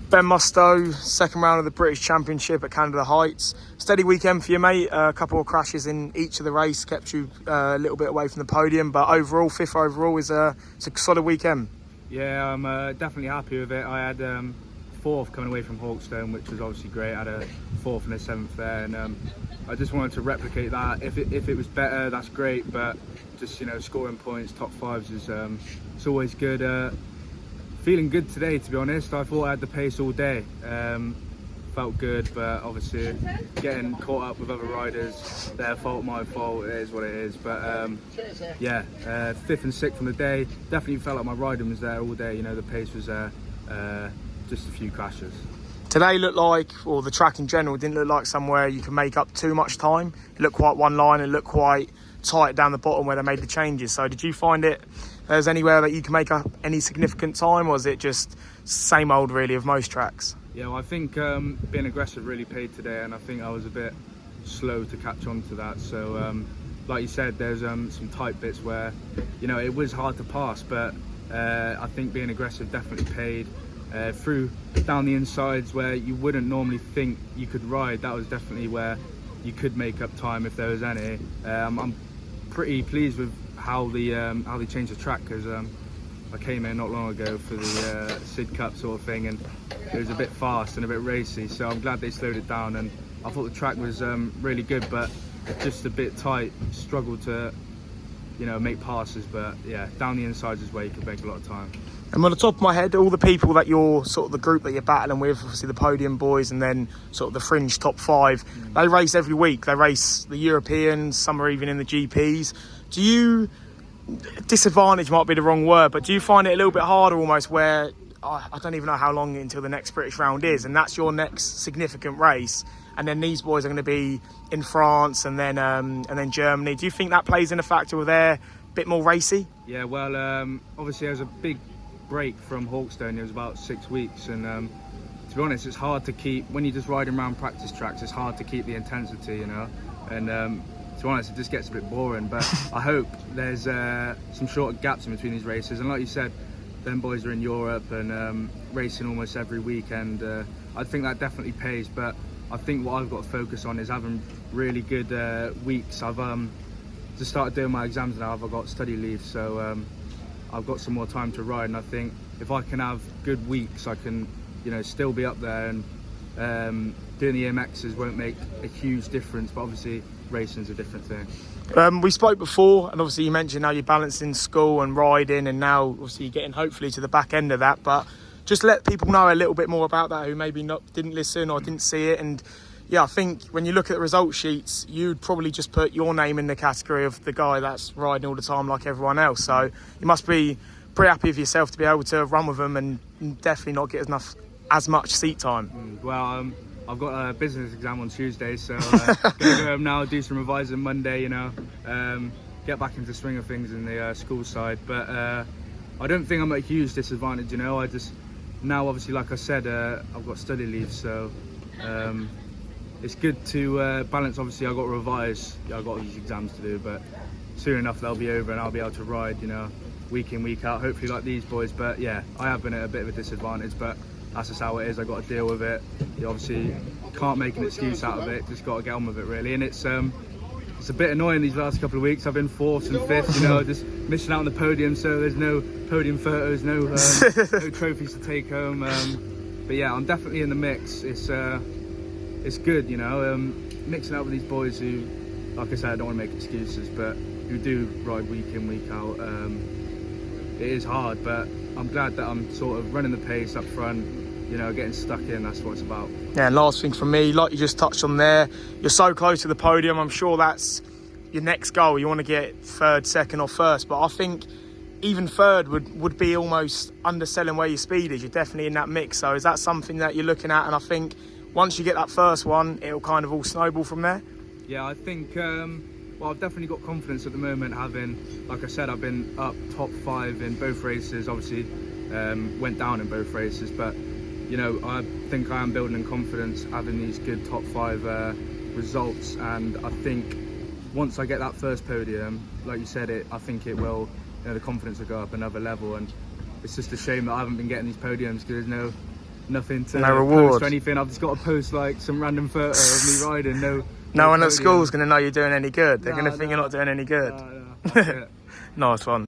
Ben Mustoe, second round of the British Championship at Canada Heights. Steady weekend for you, mate. A couple of crashes in each of the race kept you a little bit away from the podium, but overall, fifth overall it's a solid weekend. Yeah, I'm definitely happy with it. I had fourth coming away from Hawkstone, which was obviously great. I had a fourth and a seventh there, and I just wanted to replicate that. If it was better, that's great, but just scoring points, top fives is it's always good. Feeling good today, to be honest. I thought I had the pace all day. Felt good, but obviously getting caught up with other riders, their fault, my fault, it is what it is. But yeah, fifth and sixth on the day. Definitely felt like my riding was there all day. The pace was there. Just a few crashes. Today looked like, or the track in general, didn't look like somewhere you can make up too much time. It looked quite one line and looked quite tight down the bottom where they made the changes. So did you find there's anywhere that you can make up any significant time, or is it just same old really of most tracks? Yeah, well, I think being aggressive really paid today, and I think I was a bit slow to catch on to that. So like you said, there's some tight bits where it was hard to pass, but I think being aggressive definitely paid. Through down the insides where you wouldn't normally think you could ride, that was definitely where you could make up time if there was any. I'm pretty pleased with how they changed the track, because I came here not long ago for the Sid Cup sort of thing, and it was a bit fast and a bit racy, so I'm glad they slowed it down, and I thought the track was really good, but just a bit tight. Struggled to make passes, but yeah, down the insides is where you could make a lot of time. And on the top of my head, all the people that you're sort of the group that you're battling with, obviously the podium boys and then sort of the fringe top five, they race every week. They race the Europeans, some are even in the GPs. Do you, disadvantage might be the wrong word, but do you find it a little bit harder almost where, I don't even know how long until the next British round is, and that's your next significant race, and then these boys are going to be in France and then Germany. Do you think that plays in a factor where they're a bit more racy? Yeah, well, obviously there's a big break from Hawkstone. It was about 6 weeks, and to be honest, it's hard to keep, when you're just riding around practice tracks, it's hard to keep the intensity, and to be honest, it just gets a bit boring. But I hope there's some shorter gaps in between these races, and like you said, them boys are in Europe and racing almost every weekend. I think that definitely pays, but I think what I've got to focus on is having really good weeks. I've just started doing my exams now. I've got study leave, so I've got some more time to ride, and I think if I can have good weeks, I can still be up there, and doing the MXs won't make a huge difference, but obviously racing's a different thing. We spoke before, and obviously you mentioned how you're balancing school and riding, and now obviously you're getting hopefully to the back end of that, but just let people know a little bit more about that who maybe didn't listen or didn't see it. And yeah, I think when you look at the result sheets, you'd probably just put your name in the category of the guy that's riding all the time like everyone else. So you must be pretty happy with yourself to be able to run with them and definitely not get as much seat time. Well, I've got a business exam on Tuesday, so gonna go home now, do some revising Monday, get back into swing of things in the school side. But I don't think I'm at a huge disadvantage, I just, now obviously, like I said, I've got study leave, so it's good to balance. Obviously, I've got to revise. I've got these exams to do, but soon enough they'll be over and I'll be able to ride, week in, week out, hopefully like these boys. But yeah, I have been at a bit of a disadvantage, but that's just how it is. I've got to deal with it. You obviously can't make an excuse out of it, just got to get on with it really. And it's a bit annoying these last couple of weeks. I've been fourths and fifths, just missing out on the podium, so there's no podium photos, no trophies to take home. But yeah, I'm definitely in the mix. It's good, mixing up with these boys who, like I said, I don't want to make excuses, but who do ride week in, week out. It is hard, but I'm glad that I'm sort of running the pace up front, getting stuck in. That's what it's about. Yeah, and last thing from me, like you just touched on there, you're so close to the podium. I'm sure that's your next goal. You want to get third, second or first, but I think even third would be almost underselling where your speed is. You're definitely in that mix. So is that something that you're looking at? And I think once you get that first one, it'll kind of all snowball from there. Yeah, I think, well, I've definitely got confidence at the moment, having, like I said, I've been up top 5 in both races, obviously went down in both races, but I think I am building in confidence, having these good top 5 results, and I think once I get that first podium, like you said, I think it will, the confidence will go up another level. And it's just a shame that I haven't been getting these podiums, because there's nothing to No reward. post or anything. I've just got to post like some random photo of me riding. No one at podium. school's going to know you're doing any good. They're going to think you're not doing any good. That's it. Nice one.